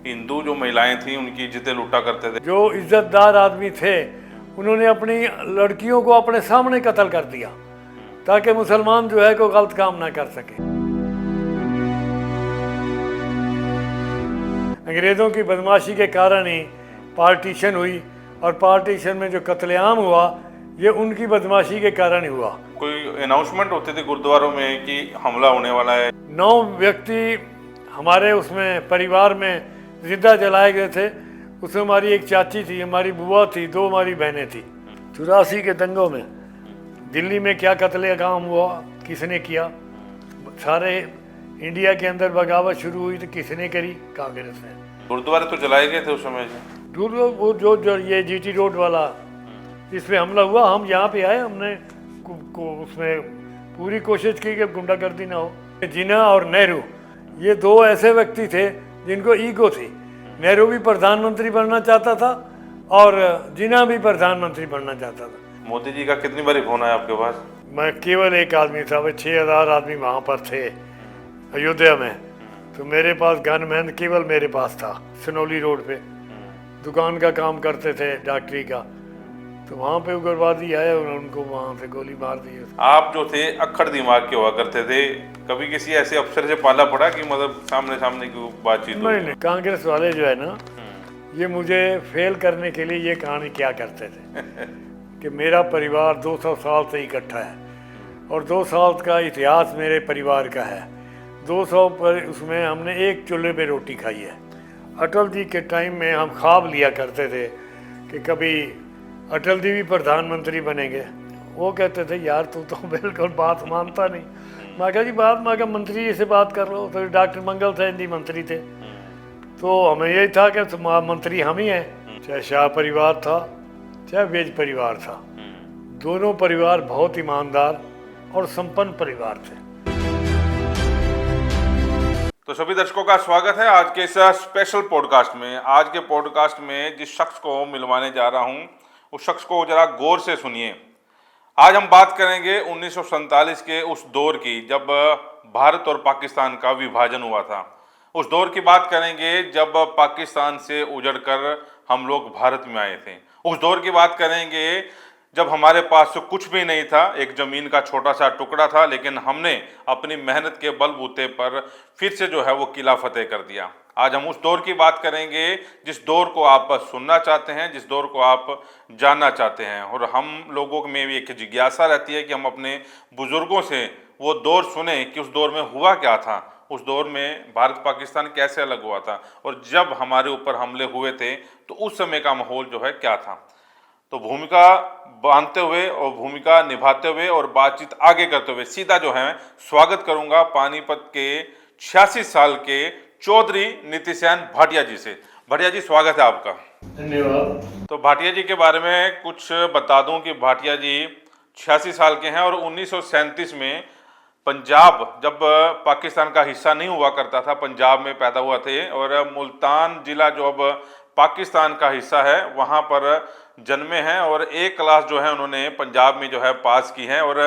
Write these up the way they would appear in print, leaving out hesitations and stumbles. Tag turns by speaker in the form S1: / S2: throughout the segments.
S1: हिंदू जो महिलाएं थी उनकी इज्जतें लूटा करते थे।
S2: जो इज्जतदार आदमी थे उन्होंने अपनी लड़कियों को अपने सामने कत्ल कर दिया ताकि मुसलमान जो है कोई गलत काम ना कर सके। अंग्रेज़ों की बदमाशी के कारण ही पार्टीशन हुई और पार्टीशन में जो कत्लेआम हुआ ये उनकी बदमाशी के कारण ही हुआ।
S1: कोई अनाउंसमेंट होते थे गुरुद्वारों में कि हमला होने वाला है।
S2: 9 व्यक्ति हमारे उसमें परिवार में जिंदा जलाए गए थे। उसमें हमारी एक चाची थी, हमारी बुआ थी, 2 हमारी बहनें थी। 84 के दंगों में दिल्ली में क्या कत्लेआम हुआ, किसने किया? सारे इंडिया के अंदर बगावत शुरू हुई तो किसने करी? कांग्रेस ने।
S1: गुरुद्वारे तो जलाए गए थे उस समय से।
S2: वो जो ये जीटी रोड वाला इस पे हमला हुआ, हम यहाँ पे आए, हमने उसमें पूरी कोशिश की कि गुंडागर्दी ना हो। जिन्ना और नेहरू ये 2 ऐसे व्यक्ति थे जिनको ईगो थी। नेहरू भी प्रधानमंत्री बनना चाहता था और जिन्ना भी प्रधानमंत्री बनना चाहता था।
S1: मोदी जी का कितनी बार फोन आया आपके पास?
S2: मैं केवल एक आदमी था, भाई 6000 आदमी वहाँ पर थे अयोध्या में, तो मेरे पास गनमैन केवल मेरे पास था। सनौली रोड पे दुकान का काम करते थे डॉक्टरी का, तो वहाँ पे उग्रवादी आए और उनको वहाँ से गोली मार दी।
S1: आप जो थे अक्खड़ दिमाग के हुआ करते थे, कभी किसी ऐसे अफसर से पाला पड़ा कि मतलब सामने सामने की बातचीत?
S2: नहीं, कांग्रेस वाले जो है ना ये मुझे फेल करने के लिए ये कहानी क्या करते थे कि मेरा परिवार 200 साल से इकट्ठा है और 2 साल का इतिहास मेरे परिवार का है। 200 पर उसमें हमने एक चूल्हे पे रोटी खाई है। अटल जी के टाइम में हम ख्वाब लिया करते थे कि कभी अटल जी भी प्रधानमंत्री बनेंगे। वो कहते थे यार तू तो बिल्कुल बात मानता नहीं। मैं कहा जी बात, मैं कहा मंत्री से बात कर लो। तो डॉक्टर मंगल सेन जी मंत्री थे, तो हमें यही था कि मंत्री हम ही हैं। चाहे शाह परिवार था चाहे वेज परिवार था, दोनों परिवार बहुत ईमानदार और संपन्न परिवार थे।
S1: तो सभी दर्शकों का स्वागत है आज के इस स्पेशल पॉडकास्ट में। आज के पॉडकास्ट में जिस शख्स को मिलवाने जा रहा हूं उस शख्स को जरा गौर से सुनिए। आज हम बात करेंगे 1947 के उस दौर की जब भारत और पाकिस्तान का विभाजन हुआ था। उस दौर की बात करेंगे जब पाकिस्तान से उजड़कर हम लोग भारत में आए थे। उस दौर की बात करेंगे जब हमारे पास कुछ भी नहीं था, एक ज़मीन का छोटा सा टुकड़ा था, लेकिन हमने अपनी मेहनत के बलबूते पर फिर से जो है वो किला फतेह कर दिया। आज हम उस दौर की बात करेंगे जिस दौर को आप सुनना चाहते हैं, जिस दौर को आप जानना चाहते हैं। और हम लोगों में भी एक जिज्ञासा रहती है कि हम अपने बुजुर्गों से वो दौर सुने कि उस दौर में हुआ क्या था, उस दौर में भारत पाकिस्तान कैसे अलग हुआ था और जब हमारे ऊपर हमले हुए थे तो उस समय का माहौल जो है क्या था। तो भूमिका बांधते हुए और भूमिका निभाते हुए और बातचीत आगे करते हुए सीधा जो है स्वागत करूंगा पानीपत के 86 साल के चौधरी नितिशयन भाटिया जी से। भाटिया जी स्वागत है आपका।
S2: धन्यवाद।
S1: तो भाटिया जी के बारे में कुछ बता दूं कि भाटिया जी 86 साल के हैं और 1937 में पंजाब जब पाकिस्तान का हिस्सा नहीं हुआ करता था, पंजाब में पैदा हुआ थे और मुल्तान जिला जो अब पाकिस्तान का हिस्सा है वहाँ पर जन्मे हैं और 1 क्लास जो है उन्होंने पंजाब में जो है पास की है। और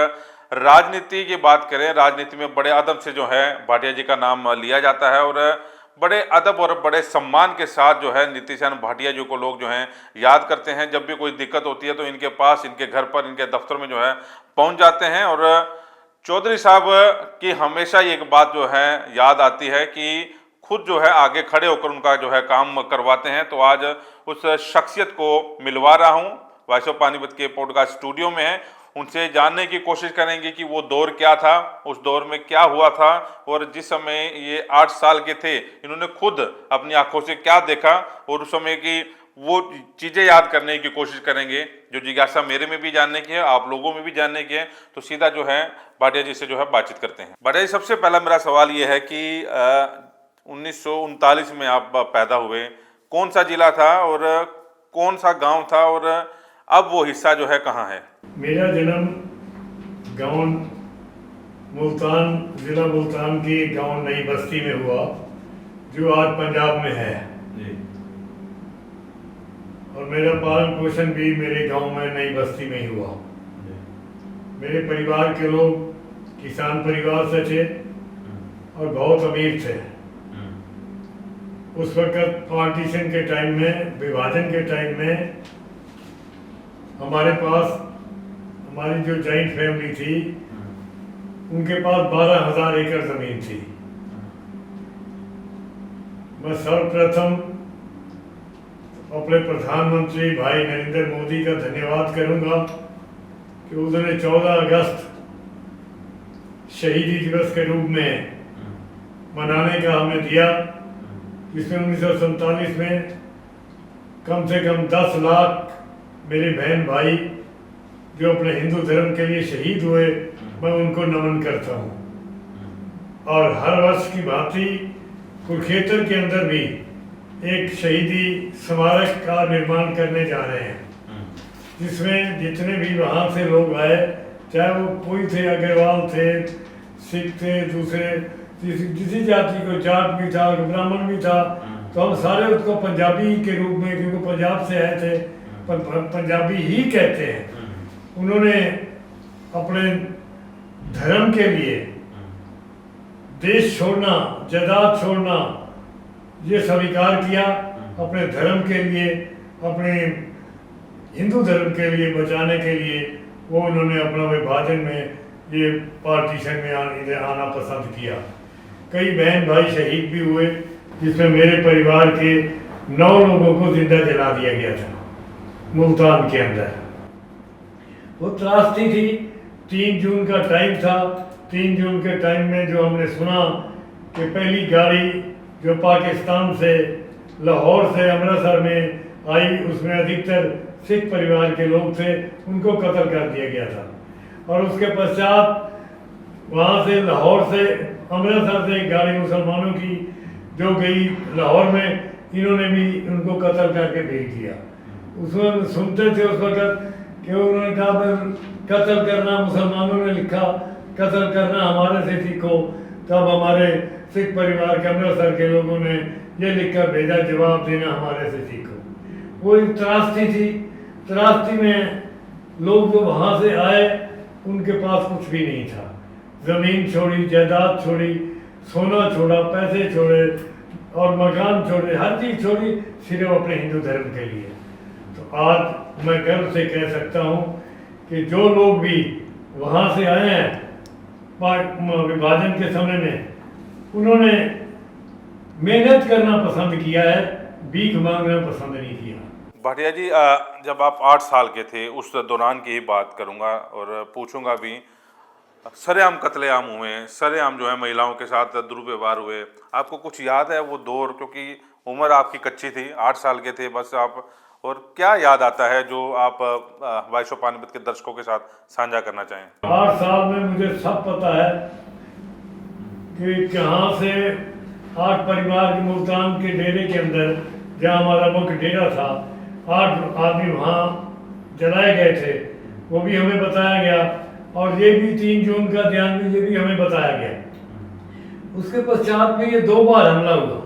S1: राजनीति की बात करें, राजनीति में बड़े अदब से जो है भाटिया जी का नाम लिया जाता है और बड़े अदब और बड़े सम्मान के साथ जो है नितिशयन भाटिया जी को लोग जो हैं याद करते हैं। जब भी कोई दिक्कत होती है तो इनके पास, इनके घर पर, इनके दफ्तर में जो है पहुँच जाते हैं। और चौधरी साहब की हमेशा एक बात जो है याद आती है कि खुद जो है आगे खड़े होकर उनका जो है काम करवाते हैं। तो आज उस शख्सियत को मिलवा रहा हूं, वॉइस ऑफ पानीपत के पॉडकास्ट स्टूडियो में है। उनसे जानने की कोशिश करेंगे कि वो दौर क्या था, उस दौर में क्या हुआ था और जिस समय ये 8 साल के थे इन्होंने खुद अपनी आंखों से क्या देखा और उस समय की वो चीज़ें याद करने की कोशिश करेंगे जो जिज्ञासा मेरे में भी जानने की है, आप लोगों में भी जानने की है। तो सीधा जो है भाटिया जी से जो है बातचीत करते हैं। भाटिया जी, सबसे पहला मेरा सवाल ये है कि 1939 में आप पैदा हुए, कौन सा जिला था और कौन सा गांव था और अब वो हिस्सा जो है कहाँ है?
S2: मेरा जन्म गांव मुल्तान, जिला मुल्तान की गांव नई बस्ती में हुआ जो आज पंजाब में है जी। और मेरा पालन पोषण भी मेरे गांव में नई बस्ती में ही हुआ। मेरे परिवार के लोग किसान परिवार से थे और बहुत अमीर थे। उस वक्त पार्टीशन के टाइम में, विभाजन के टाइम में हमारे पास, हमारी जो जॉइंट फैमिली थी उनके पास 12,000 एकड़ ज़मीन थी। मैं सर्वप्रथम अपने प्रधानमंत्री भाई नरेंद्र मोदी का धन्यवाद करूंगा कि उन्होंने 14 अगस्त शहीदी दिवस के रूप में मनाने का हमें दिया, जिसमें 1947 में कम से कम 10 लाख मेरे बहन भाई जो अपने हिंदू धर्म के लिए शहीद हुए, मैं उनको नमन करता हूँ। और हर वर्ष की भांति कुरुक्षेत्र के अंदर भी एक शहीदी स्मारक का निर्माण करने जा रहे हैं, जिसमें जितने भी वहाँ से लोग आए, चाहे वो कोई थे, अग्रवाल थे, सिख थे, दूसरे किसी जाति को, जाट भी था, ब्राह्मण भी था, तो हम सारे उसको पंजाबी के रूप में, क्योंकि पंजाब से आए थे, पंजाबी ही कहते हैं। उन्होंने अपने धर्म के लिए देश छोड़ना, जायदाद छोड़ना, ये स्वीकार किया। अपने धर्म के लिए, अपने हिंदू धर्म के लिए बचाने के लिए वो उन्होंने अपना विभाजन में, ये पार्टीशन में आना पसंद किया। कई बहन भाई शहीद भी हुए, जिसमें मेरे परिवार के 9 लोगों को जिंदा जला दिया गया था मुल्तान के अंदर। वो त्रासदी थी। 3 जून का टाइम था। 3 जून के टाइम में जो हमने सुना कि पहली गाड़ी जो पाकिस्तान से, लाहौर से अमृतसर में आई, उसमें अधिकतर सिख परिवार के लोग थे, उनको कत्ल कर दिया गया था। और उसके पश्चात वहाँ से, लाहौर से, अमृतसर से एक गाड़ी मुसलमानों की जो गई लाहौर में, इन्होंने भी उनको कत्ल करके भेज दिया। उसमें सुनते थे उस वक्त कि उन्होंने कहा कत्ल करना, मुसलमानों ने लिखा कत्ल करना हमारे से सीखो। तब हमारे सिख परिवार के, अमृतसर के लोगों ने ये लिखकर भेजा, जवाब देना हमारे से सीखो। वो एक त्रासदी थी। त्रासदी में लोग जो वहाँ से आए, उनके पास कुछ भी नहीं था। ज़मीन छोड़ी, जायदाद छोड़ी, सोना छोड़ा, पैसे छोड़े और मकान छोड़े, हर चीज़ छोड़ी, सिर्फ अपने हिंदू धर्म के लिए। तो आज मैं गर्व से कह सकता हूँ कि जो लोग भी वहाँ से आए हैं विभाजन के समय में, उन्होंने मेहनत करना पसंद किया है, भीख मांगना पसंद नहीं किया।
S1: भाटिया जी, जब आप 8 साल के थे, उस दौरान की ही बात करूंगा और पूछूंगा भी। सरेआम कत्लेआम हुए, सरेआम जो है महिलाओं के साथ दुर्व्यवहार हुए, आपको कुछ याद है वो दौर? क्योंकि उम्र आपकी कच्ची थी, 8 साल के थे बस आप। और क्या याद आता है जो आप वॉइस ऑफ पानीपत के दर्शकों के साथ साझा करना चाहें?
S2: 8 साल में मुझे सब पता है कि कहाँ से 8 परिवार के मुल्तान के डेरे के अंदर, जहाँ हमारा मुख्य डेरा था, 8 आदमी वहाँ जलाए गए थे, वो भी हमें बताया गया। और ये भी 3 जून का ध्यान में, ये भी हमें बताया गया। उसके पश्चात में ये 2 बार हमला हुआ।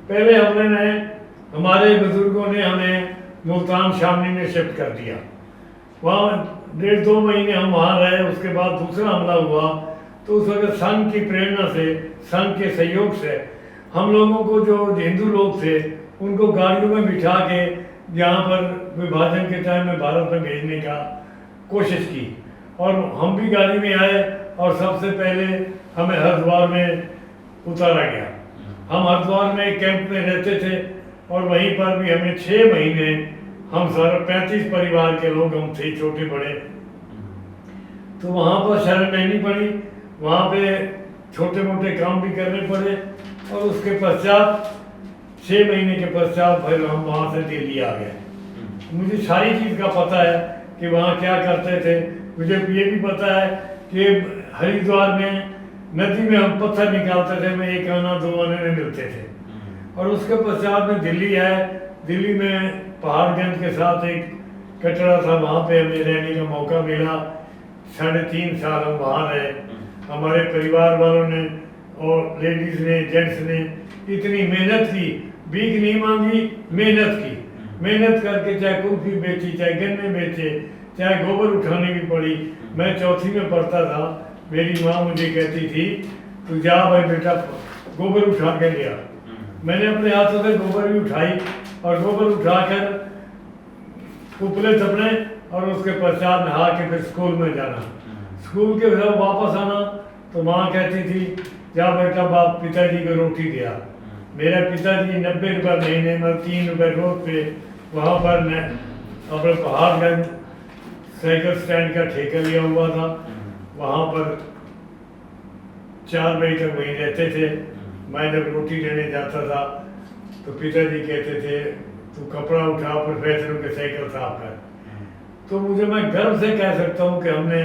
S2: पहले हमले में हमारे बुजुर्गों ने हमें मुल्तान शामली में शिफ्ट कर दिया। वहाँ 1.5-2 महीने हम वहाँ रहे। उसके बाद दूसरा हमला हुआ, तो उस वक्त संघ की प्रेरणा से, संघ के सहयोग से हम लोगों को, जो हिंदू लोग थे, उनको गाड़ियों में बिठा के यहाँ पर विभाजन के टाइम में भारत में भेजने का कोशिश की। और हम भी गाड़ी में आए और सबसे पहले हमें हरिद्वार में उतारा गया। हम हरिद्वार में एक कैंप में रहते थे और वहीं पर भी हमें 6 महीने, हम सारे 35 परिवार के लोग हम थे, छोटे बड़े, तो वहाँ पर शरण रहनी पड़ी। वहाँ पे छोटे मोटे काम भी करने पड़े। और उसके पश्चात 6 महीने के पश्चात फिर हम वहाँ से दिल्ली आ गए। मुझे सारी चीज़ का पता है कि वहाँ क्या करते थे। मुझे ये भी पता है कि हरिद्वार में नदी में हम पत्थर निकालते थे, में 1 आना 2 आने में मिलते थे। और उसके पश्चात में दिल्ली आए। दिल्ली में पहाड़गंज के साथ एक कटरा था, वहाँ पे हमें रहने का मौका मिला। 3.5 साल हम वहाँ रहे। हमारे परिवार वालों ने और लेडीज़ ने, जेंट्स ने इतनी मेहनत की, भीख नहीं मांगी, मेहनत की। मेहनत करके चाहे कुल्फी बेची, चाहे गन्ने बेचे, चाहे गोबर उठाने की पड़ी। मैं 4वीं में पढ़ता था, मेरी माँ मुझे कहती थी, तू जा भाई बेटा गोबर उठा के लिया। मैंने अपने हाथों से गोबर भी उठाई और गोबर उठाकर उपले तपने और उसके पश्चात नहा के फिर स्कूल में जाना। स्कूल के जब वापस आना तो माँ कहती थी जा बेटा बाप पिताजी को रोटी दिया। मेरा पिताजी 90 रुपये महीने में 3 रुपये रोज पे वहाँ पर मैं अपने पहाड़गंज साइकिल स्टैंड का ठेका लिया हुआ था। वहाँ पर 4 बजे तक वहीं रहते थे। मैं जब रोटी लेने जाता था तो पिताजी कहते थे तू कपड़ा उठा प्रोफेसरों के साइकिल साफ कर। तो मुझे मैं गर्व से कह सकता हूँ कि हमने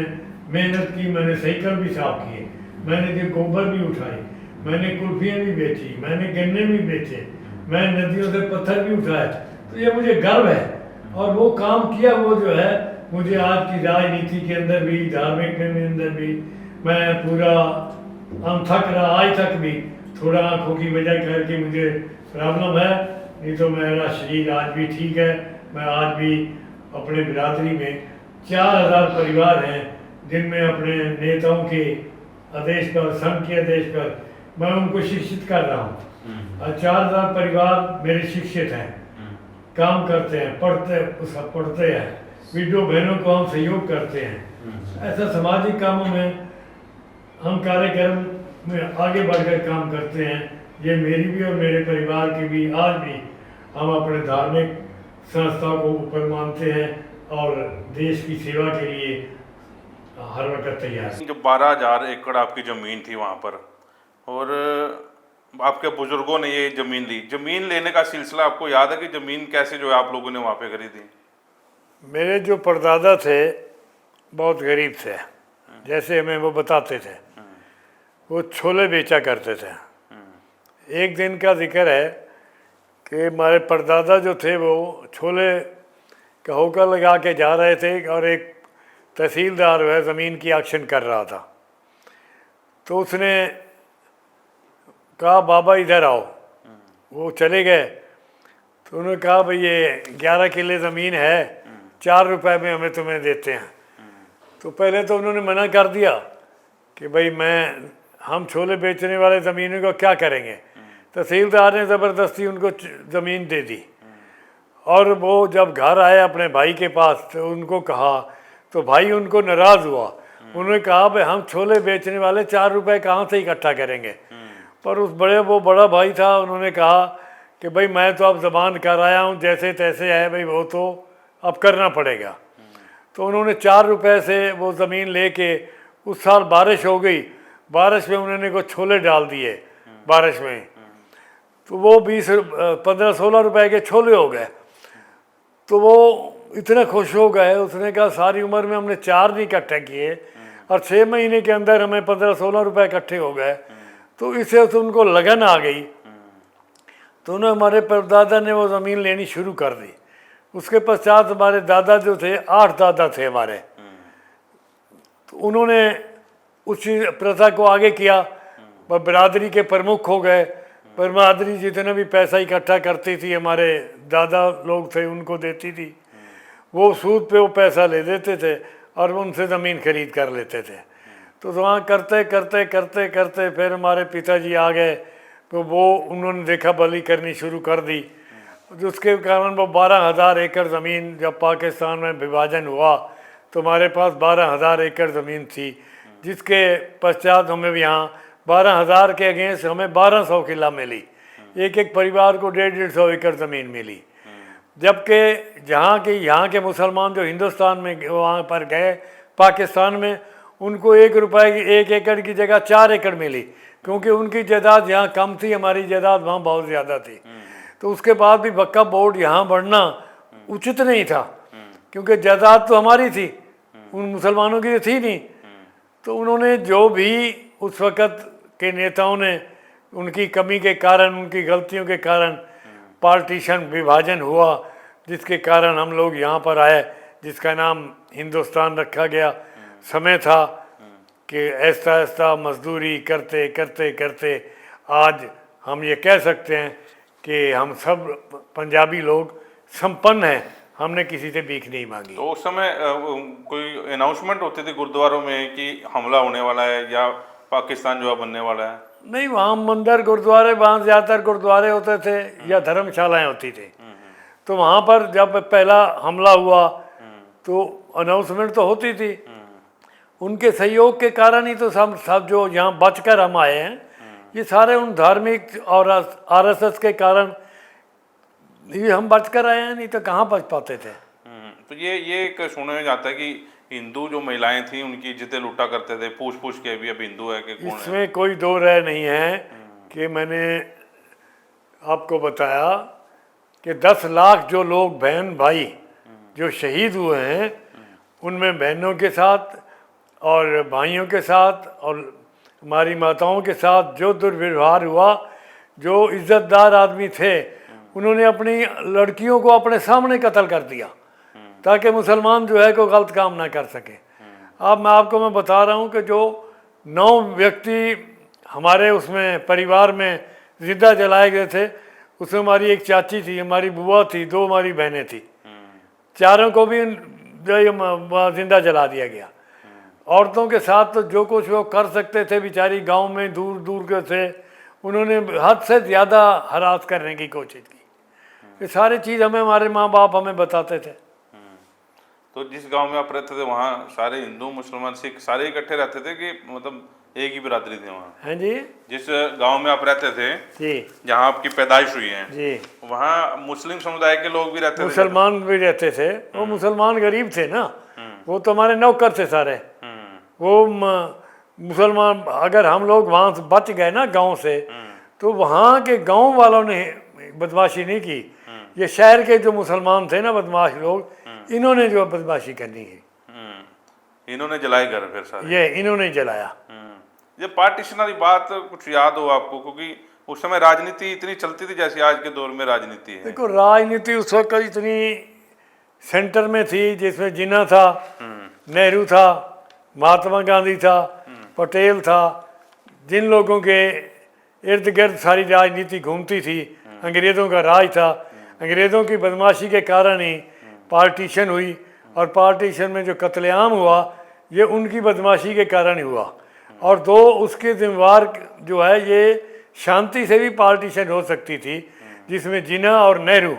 S2: मेहनत की, मैंने साइकिल भी साफ किए, मैंने जो गोबर भी उठाई, मैंने कुल्फियाँ भी बेची, मैंने गन्ने भी बेचे, मैं नदियों से पत्थर भी उठाए। तो ये मुझे गर्व है। और वो काम किया वो जो है मुझे आज की राजनीति के अंदर भी, धार्मिक के अंदर भी मैं पूरा अनथक रहा। आज तक भी थोड़ा आँखों की वजह करके मुझे प्रॉब्लम है, नहीं तो मेरा शरीर आज भी ठीक है। मैं आज भी अपने बिरादरी में 4000 परिवार हैं जिनमें अपने नेताओं के आदेश पर, संघ के आदेश पर मैं उनको शिक्षित कर रहा हूँ। और 4000 परिवार मेरे शिक्षित हैं, काम करते हैं, पढ़ते हैं, विडो बहनों को हम सहयोग करते हैं। ऐसा सामाजिक कामों में हम कार्यक्रम में आगे बढ़कर काम करते हैं। ये मेरी भी और मेरे परिवार की भी आज भी हम अपने धार्मिक संस्था को ऊपर मानते हैं और देश की सेवा के लिए हर वक्त तैयार हैं।
S1: जो 12,000 एकड़ आपकी ज़मीन थी वहाँ पर और आपके बुजुर्गों ने ये ज़मीन ली, ज़मीन लेने का सिलसिला आपको याद है कि ज़मीन कैसे जो है आप लोगों ने वहाँ पे खरीदी?
S2: मेरे जो परदादा थे बहुत गरीब थे, जैसे हमें वो बताते थे, वो छोले बेचा करते थे। एक दिन का जिक्र है कि हमारे परदादा जो थे वो छोले का होका लगा के जा रहे थे और एक तहसीलदार वह ज़मीन की एक्शन कर रहा था। तो उसने कहा बाबा इधर आओ। वो चले गए तो उन्होंने कहा भाई ये 11 किले ज़मीन है, 4 रुपए में हमें तुम्हें देते हैं। तो पहले तो उन्होंने मना कर दिया कि भाई हम छोले बेचने वाले ज़मीनों को क्या करेंगे। तहसीलदार ने ज़बरदस्ती उनको ज़मीन दे दी और वो जब घर आए अपने भाई के पास तो उनको कहा तो भाई उनको नाराज़ हुआ। उन्होंने कहा भाई हम छोले बेचने वाले 4 रुपए कहाँ से इकट्ठा करेंगे। पर वो बड़ा भाई था, उन्होंने कहा कि भाई मैं तो अब ज़बान कर आया हूँ, जैसे तैसे है भाई वो तो अब करना पड़ेगा। तो उन्होंने 4 रुपए से वो ज़मीन लेके, उस साल बारिश हो गई, बारिश में उन्होंने को छोले डाल दिए बारिश में, तो वो 15-16 रुपए के छोले हो गए। तो वो इतने खुश हो गए, उसने कहा सारी उम्र में हमने 4 नहीं इकट्ठे किए और 6 महीने के अंदर हमें 15-16 रुपए इकट्ठे हो गए। तो इससे तो उनको लगन आ गई। तो उन्होंने, हमारे परदादा ने वो ज़मीन लेनी शुरू कर दी। उसके पश्चात हमारे दादा जो थे, 8 दादा थे हमारे, तो उन्होंने उसी प्रथा को आगे किया। वह बिरादरी के प्रमुख हो गए। बिरादरी जितने भी पैसा इकट्ठा करती थी, हमारे दादा लोग थे उनको देती थी। वो सूद पे वो पैसा ले देते थे और उनसे ज़मीन खरीद कर लेते थे। तो वहाँ करते करते करते करते फिर हमारे पिताजी आ गए, तो वो उन्होंने देखा बली करनी शुरू कर दी। जिसके कारण वो 12,000 एकड़ ज़मीन, जब पाकिस्तान में विभाजन हुआ तो हमारे पास 12,000 एकड़ ज़मीन थी, जिसके पश्चात हमें यहाँ 12,000 के अगेंस्ट हमें 1200 किला मिली। एक परिवार को 150-150 एकड़ ज़मीन मिली। जबकि यहाँ के मुसलमान जो हिंदुस्तान में वहाँ पर गए पाकिस्तान में, उनको 1 रुपए की 1 एकड़ की जगह 4 एकड़ मिली, क्योंकि उनकी जायदाद यहाँ कम थी, हमारी जायदाद वहाँ बहुत ज़्यादा थी। तो उसके बाद भी वक्फ बोर्ड यहाँ बढ़ना उचित नहीं था, क्योंकि जायदाद तो हमारी थी, उन मुसलमानों की थी नहीं। तो उन्होंने जो भी उस वक़्त के नेताओं ने, उनकी कमी के कारण, उनकी गलतियों के कारण पार्टीशन, विभाजन हुआ, जिसके कारण हम लोग यहाँ पर आए, जिसका नाम हिंदुस्तान रखा गया। समय था कि ऐसा ऐसा मजदूरी करते करते करते आज हम ये कह सकते हैं कि हम सब पंजाबी लोग संपन्न हैं, हमने किसी से भीख नहीं मांगी।
S1: तो उस समय कोई अनाउंसमेंट होती थी गुरुद्वारों में कि हमला होने वाला है या पाकिस्तान जो है बनने वाला है?
S2: नहीं, वहाँ मंदिर गुरुद्वारे, वहाँ ज़्यादातर गुरुद्वारे होते थे या धर्मशालाएं होती थी। तो वहाँ पर जब पहला हमला हुआ तो अनाउंसमेंट तो होती थी। उनके सहयोग के कारण ही तो सब जो यहाँ बचकर हम आए हैं, ये सारे उन धार्मिक और आरएसएस के कारण ये हम बचकर आए हैं, नहीं तो कहाँ बच पाते थे।
S1: तो ये एक सुनने में जाता है कि हिंदू जो महिलाएं थी उनकी इज्जतें लूटा करते थे, पूछ पूछ के भी अब हिंदू है कि कौन है।
S2: इसमें कोई दो राय नहीं है कि मैंने आपको बताया कि 10 लाख जो लोग बहन भाई जो शहीद हुए हैं, उनमें बहनों के साथ और भाइयों के साथ और हमारी माताओं के साथ जो दुर्व्यवहार हुआ, जो इज्जतदार आदमी थे उन्होंने अपनी लड़कियों को अपने सामने कत्ल कर दिया ताकि मुसलमान जो है कोई गलत काम ना कर सके। अब मैं बता रहा हूँ कि जो 9 व्यक्ति हमारे उसमें परिवार में जिंदा जलाए गए थे, उसमें हमारी एक चाची थी, हमारी बुआ थी, 2 हमारी बहनें थी, चारों को भी जिंदा जला दिया गया। औरतों के साथ तो जो कुछ वो कर सकते थे, बेचारी गांव में दूर दूर के थे, उन्होंने हद से ज़्यादा हरास करने की कोशिश की। ये सारी चीज़ हमारे माँ बाप हमें बताते थे।
S1: तो जिस गांव में आप रहते थे वहाँ सारे हिंदू मुसलमान सिख सारे इकट्ठे रहते थे कि मतलब एक ही बिरादरी थी वहाँ?
S2: हैं जी।
S1: जिस गांव में आप रहते थे
S2: जी,
S1: जहाँ आपकी पैदाइश हुई है
S2: जी,
S1: वहाँ मुस्लिम समुदाय के लोग भी रहते थे?
S2: मुसलमान भी रहते थे। वो मुसलमान गरीब थे ना, वो तो हमारे नौकर थे सारे। वो मुसलमान, अगर हम लोग वहाँ से बच गए ना गांव से, तो वहाँ के गांव वालों ने बदमाशी नहीं की। ये शहर के जो मुसलमान थे ना बदमाश लोग, इन्होंने जो बदमाशी करनी है।
S1: इन्होंने जलाए घर फिर सारे?
S2: ये इन्होंने जलाया।
S1: ये पार्टीशन वाली बात कुछ याद हो आपको? क्योंकि उस समय राजनीति इतनी चलती थी जैसे आज के दौर में राजनीति है।
S2: देखो, राजनीति उस वक्त इतनी सेंटर में थी, जिसमें जिन्ना था, नेहरू था, महात्मा गांधी था, पटेल था, जिन लोगों के इर्द गिर्द सारी राजनीति घूमती थी। अंग्रेज़ों का राज था, अंग्रेज़ों की बदमाशी के कारण ही पार्टीशन हुई, और पार्टीशन में जो कत्लेआम हुआ ये उनकी बदमाशी के कारण ही हुआ। और दो उसके जिम्मेवार जो है, ये शांति से भी पार्टीशन हो सकती थी, जिसमें जिन्ना और नेहरू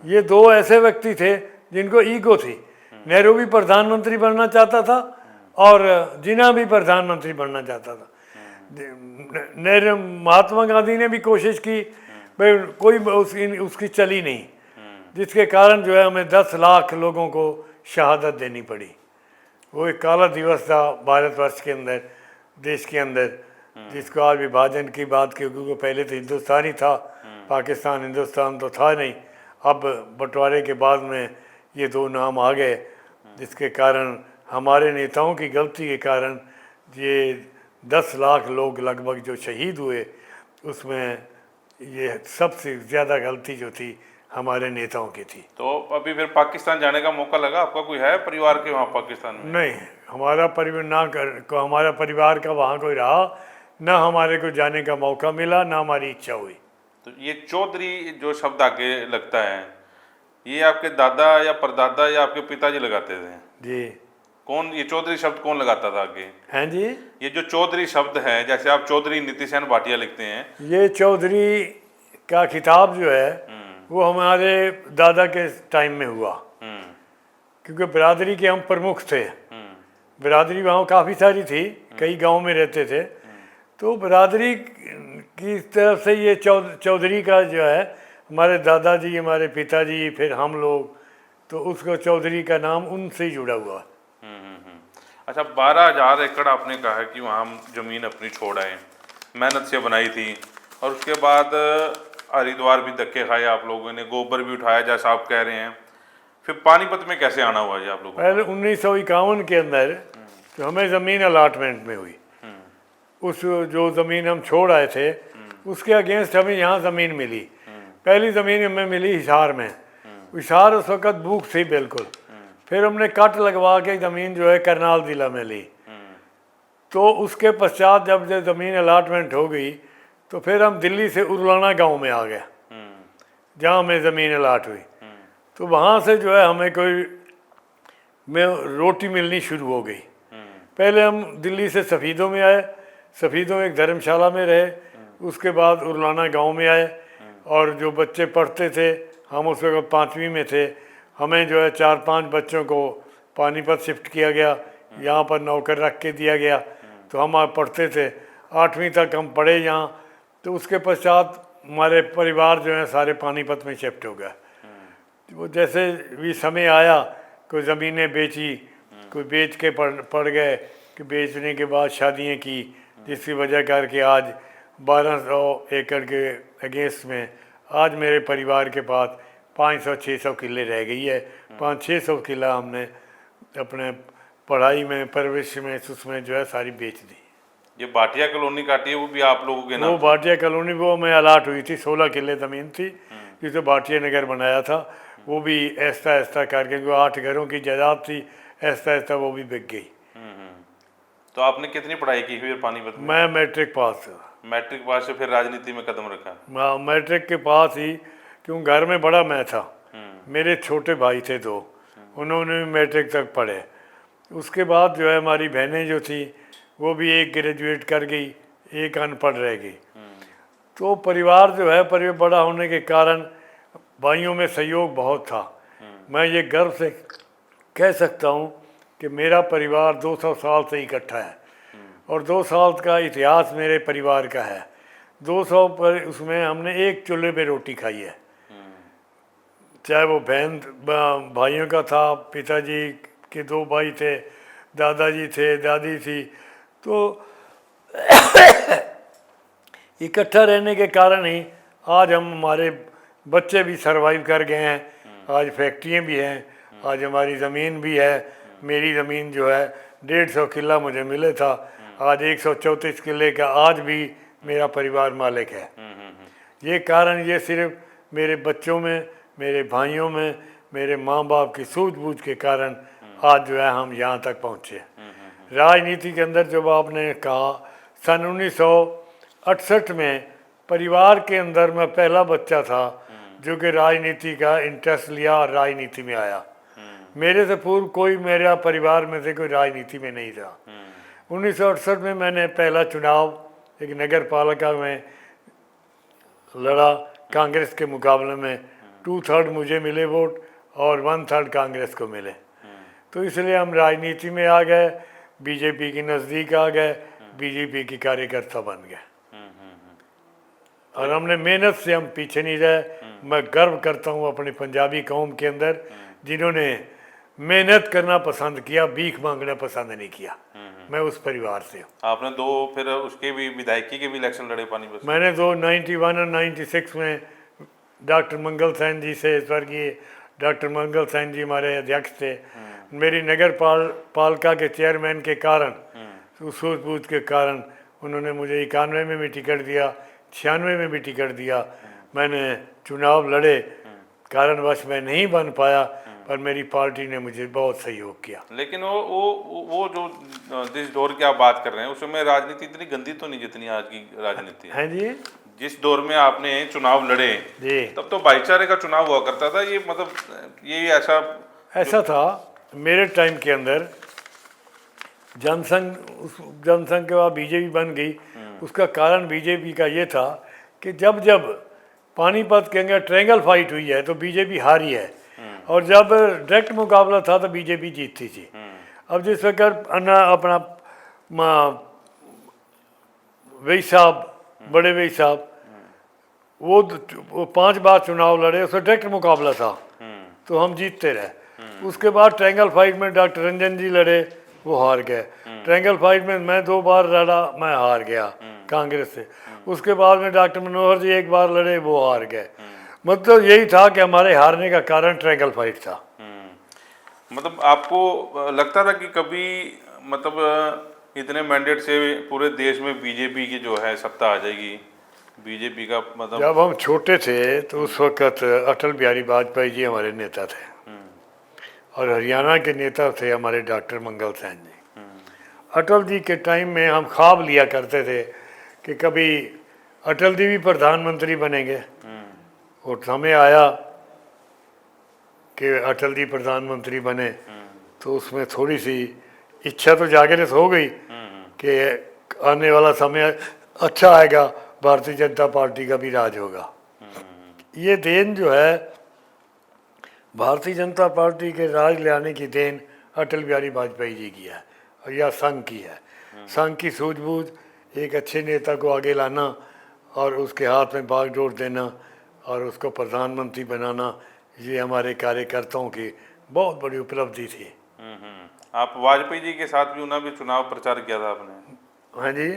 S2: ये 2 ऐसे व्यक्ति थे जिनको ईगो थी। नेहरू भी प्रधानमंत्री बनना चाहता था और जिन्ना भी प्रधानमंत्री बनना चाहता था। नेहरू, महात्मा गांधी ने भी कोशिश की, भाई कोई उसकी चली नहीं, जिसके कारण जो है हमें 10 लाख लोगों को शहादत देनी पड़ी। वो एक काला दिवस था भारतवर्ष के अंदर, देश के अंदर, जिसको आज विभाजन की बात की, क्योंकि पहले तो हिंदुस्तान ही था, पाकिस्तान हिंदुस्तान तो था नहीं। अब बंटवारे के बाद में ये 2 नाम आ गए, जिसके कारण हमारे नेताओं की गलती के कारण ये 10 लाख लोग लगभग जो शहीद हुए, उसमें ये सबसे ज़्यादा गलती जो थी हमारे नेताओं की थी।
S1: तो अभी फिर पाकिस्तान जाने का मौका लगा आपका? कोई है परिवार के वहाँ पाकिस्तान में?
S2: नहीं, हमारा परिवार हमारा परिवार का वहाँ कोई रहा ना, हमारे को जाने का मौका मिला, ना हमारी इच्छा हुई।
S1: तो ये चौधरी जो शब्द आगे लगता है, ये आपके दादा या परदादा या आपके पिताजी लगाते थे?
S2: जी।
S1: कौन ये चौधरी शब्द कौन लगाता था आगे?
S2: हैं जी।
S1: ये जो चौधरी शब्द है, जैसे आप चौधरी नीतिशैन भाटिया लिखते हैं,
S2: ये चौधरी का खिताब जो है वो हमारे दादा के टाइम में हुआ, क्योंकि बिरादरी के हम प्रमुख थे। बिरादरी वहाँ काफ़ी सारी थी, कई गांव में रहते थे, तो बिरादरी की तरफ से ये चौधरी का जो है, हमारे दादाजी, हमारे पिताजी, फिर हम लोग, तो उसको चौधरी का नाम उनसे ही जुड़ा हुआ।
S1: अच्छा, 12,000 एकड़ आपने कहा कि वहाँ हम ज़मीन अपनी छोड़ आए, मेहनत से बनाई थी, और उसके बाद हरिद्वार भी धक्के खाए आप लोगों ने, गोबर भी उठाया जैसा आप कह रहे हैं, फिर पानीपत में कैसे आना हुआ जी आप लोगों को?
S2: पहले 1951 के अंदर तो हमें ज़मीन अलाटमेंट में हुई। उस जो ज़मीन हम छोड़ आए थे उसके अगेंस्ट हमें यहाँ ज़मीन मिली। पहली ज़मीन हमें मिली हिसार में। हिसार उस वक़्त भूख थी बिल्कुल। फिर हमने कट लगवा के ज़मीन जो है करनाल ज़िला में ली। तो उसके पश्चात जब ज़मीन अलाटमेंट हो गई तो फिर हम दिल्ली से उरलाना गांव में आ गए, जहाँ हमें ज़मीन अलाट हुई। तो वहाँ से जो है हमें रोटी मिलनी शुरू हो गई। पहले हम दिल्ली से सफ़ीदों में आए, सफ़ीदों में एक धर्मशाला में रहे, उसके बाद उरलाना गांव में आए और जो बच्चे पढ़ते थे, हम उस वक्त 5वीं में थे, हमें जो है 4-5 बच्चों को पानीपत शिफ्ट किया गया, यहाँ पर नौकर रख के दिया गया। तो हम पढ़ते थे, 8वीं तक हम पढ़े यहाँ। तो उसके पश्चात हमारे परिवार जो है सारे पानीपत में शिफ्ट हो गए। वो जैसे भी समय आया, कोई ज़मीनें बेची, कोई बेच के पड़ गए, कि बेचने के बाद शादियाँ की, जिसकी वजह करके आज 1200 एकड़ के अगेंस्ट में आज मेरे परिवार के पास 500-600 किले रह गई है। 500-600 किला हमने अपने पढ़ाई में, परवरिश में, उसमें जो है सारी बेच दी।
S1: ये भाटिया कॉलोनी काटी है वो भी आप लोगों के नाम?
S2: वो भाटिया कॉलोनी वो में अलाट हुई थी, 16 किले ज़मीन थी जिसे भाटिया नगर बनाया था। वो भी ऐसा ऐसा करके, 8 घरों की जायदाद थी, ऐसा ऐसा वो भी बिक गई।
S1: तो आपने कितनी पढ़ाई की फिर पानीपत में?
S2: मैं मैट्रिक पास था।
S1: मैट्रिक पास से फिर राजनीति में कदम रखा?
S2: मैट्रिक के पास ही, क्यों घर में बड़ा मैं था, मेरे छोटे भाई थे 2, उन्होंने भी मैट्रिक तक पढ़े। उसके बाद जो है हमारी बहनें जो थी वो भी एक ग्रेजुएट कर गई, एक अनपढ़ रह गई। तो परिवार जो है, परिवार बड़ा होने के कारण भाइयों में सहयोग बहुत था। मैं ये गर्व से कह सकता हूँ कि मेरा परिवार 200 साल से इकट्ठा है और 2 साल का इतिहास मेरे परिवार का है। 200 पर उसमें हमने एक चूल्हे पे रोटी खाई है, चाहे वो बहन भाइयों का था, पिताजी के 2 भाई थे, दादाजी थे, दादी थी। तो इकट्ठा रहने के कारण ही आज हम, हमारे बच्चे भी सरवाइव कर गए हैं। आज फैक्ट्रियाँ भी हैं, आज हमारी ज़मीन भी है। मेरी ज़मीन जो है 150 किला मुझे मिले था, आज 134 किले का आज भी मेरा परिवार मालिक है। ये कारण, ये सिर्फ मेरे बच्चों में, मेरे भाइयों में, मेरे माँ बाप की सूझबूझ के कारण आज जो है हम यहाँ तक पहुँचे। राजनीति के अंदर जब आपने कहा, सन 1968 में परिवार के अंदर मैं पहला बच्चा था जो कि राजनीति का इंटरेस्ट लिया और राजनीति में आया। मेरे से पूर्व कोई मेरा परिवार में से कोई राजनीति में नहीं था। 1968 में मैंने पहला चुनाव एक नगर पालिका में लड़ा, कांग्रेस के मुकाबले में 2/3 मुझे मिले वोट और 1/3 कांग्रेस को मिले। तो इसलिए हम राजनीति में आ गए, बीजेपी के नज़दीक आ गए, बीजेपी की कार्यकर्ता बन गए और हमने मेहनत से, हम पीछे नहीं रहे। मैं गर्व करता हूँ अपनी पंजाबी कौम के अंदर, जिन्होंने मेहनत करना पसंद किया, भीख मांगना पसंद नहीं किया। मैं उस परिवार से हूँ।
S1: आपने 2 फिर उसके भी विधायकी के भी इलेक्शन लड़े पानीपत?
S2: मैंने 91 और 96 में डॉक्टर मंगल सैन जी से, स्वर्गीय डॉक्टर मंगल सैन जी हमारे अध्यक्ष थे। मेरी नगर पालिका के चेयरमैन के कारण, सूझबूझ के कारण उन्होंने मुझे 91 में भी टिकट दिया, 96 में भी टिकट दिया। मैंने चुनाव लड़े, कारणवश मैं नहीं बन पाया, पर मेरी पार्टी ने मुझे बहुत सहयोग किया।
S1: लेकिन वो जो जिस दौर की आप बात कर रहे हैं उसमें राजनीति इतनी गंदी तो नहीं जितनी आज की राजनीति है
S2: जी।
S1: जिस दौर में आपने चुनाव लड़े
S2: जी,
S1: तब तो भाईचारे का चुनाव हुआ करता था। ये मतलब ये ऐसा
S2: था मेरे टाइम के अंदर। जनसंघ के बाद बीजेपी बन गई। उसका कारण बीजेपी का ये था कि जब पानीपत के अंदर ट्रायंगल फाइट हुई है तो बीजेपी हारी है, और जब डायरेक्ट मुकाबला था तो बीजेपी जीतती थी। अब जिस वक्त अपना वही साहब, बड़े वही साहब, वो 5 बार चुनाव लड़े, उसमें डायरेक्ट मुकाबला था तो हम जीतते रहे। उसके बाद ट्रायंगल फाइट में डॉक्टर रंजन जी लड़े, वो हार गए। ट्रायंगल फाइट में मैं 2 बार लड़ा, मैं हार गया कांग्रेस से। उसके बाद में डॉक्टर मनोहर जी 1 बार लड़े, वो हार गए। मतलब यही था कि हमारे हारने का कारण ट्रायंगल फाइट था।
S1: मतलब आपको लगता था कि कभी मतलब इतने मैंडेट से पूरे देश में बीजेपी की जो है सत्ता आ जाएगी, बीजेपी का मतलब?
S2: जब हम छोटे थे तो उस वक्त अटल बिहारी वाजपेयी जी हमारे नेता थे और हरियाणा के नेता थे हमारे डॉक्टर मंगल सैन जी। अटल जी के टाइम में हम ख्वाब लिया करते थे कि कभी अटल जी भी प्रधानमंत्री बनेंगे, और समय आया कि अटल जी प्रधानमंत्री बने तो उसमें थोड़ी सी इच्छा तो जागृत हो गई कि आने वाला समय अच्छा आएगा भारतीय जनता पार्टी का भी राज होगा। ये देन जो है भारतीय जनता पार्टी के राज ले आने की देन अटल बिहारी वाजपेयी जी की है और यह संघ की है। संघ की सूझबूझ, एक अच्छे नेता को आगे लाना और उसके हाथ में बागडोर देना और उसको प्रधानमंत्री बनाना, ये हमारे कार्यकर्ताओं की बहुत बड़ी उपलब्धि थी।
S1: आप वाजपेयी जी के साथ भी उन्होंने भी चुनाव प्रचार किया था आपने?
S2: हाँ जी,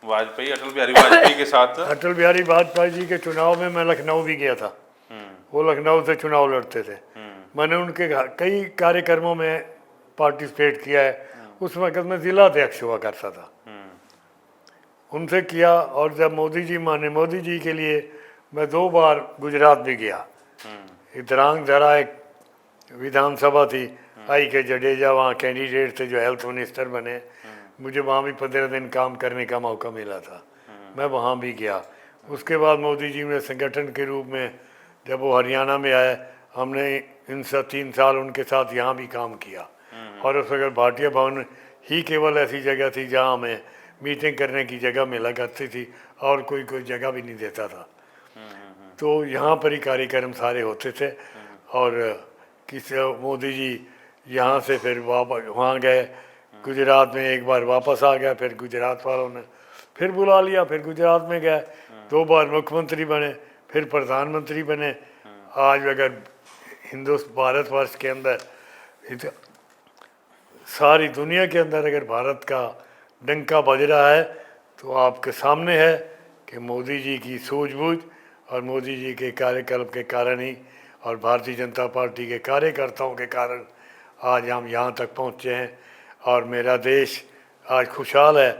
S1: वाजपेयी, अटल बिहारी वाजपेयी के साथ।
S2: अटल बिहारी वाजपेयी जी के चुनाव में मैं लखनऊ भी गया था। वो लखनऊ से चुनाव लड़ते थे। मैंने उनके कई कार्यक्रमों में पार्टिसिपेट किया है। उस वक्त मैं जिला अध्यक्ष हुआ करता था, उनसे किया। और जब मोदी जी माने मोदी जी के लिए मैं 2 बार गुजरात भी गया। इधरांग जरा एक विधानसभा थी, आई के जडेजा वहाँ कैंडिडेट थे जो हेल्थ मिनिस्टर बने। मुझे वहाँ भी 15 दिन काम करने का मौका मिला था, मैं वहाँ भी गया। उसके बाद मोदी जी ने संगठन के रूप में जब वो हरियाणा में आए, हमने इन 3 साल उनके साथ यहाँ भी काम किया। और उस वक्त भारतीय भवन ही केवल ऐसी जगह थी जहाँ हमें मीटिंग करने की जगह मिला करती थी और कोई जगह भी नहीं देता था। तो यहाँ पर ही कार्यक्रम सारे होते थे। और मोदी जी यहाँ से फिर वापस वहाँ गए, गुजरात में एक बार वापस आ गया। फिर गुजरात वालों ने फिर बुला लिया, फिर गुजरात में गए, 2 बार मुख्यमंत्री बने, फिर प्रधानमंत्री बने। आज अगर भारतवर्ष के अंदर, सारी दुनिया के अंदर अगर भारत का डंका बज रहा है तो आपके सामने है कि मोदी जी की सूझबूझ और मोदी जी के कार्यकल्प के कारण ही और भारतीय जनता पार्टी के कार्यकर्ताओं के कारण आज हम यहाँ तक पहुँचे हैं। और मेरा देश आज खुशहाल है।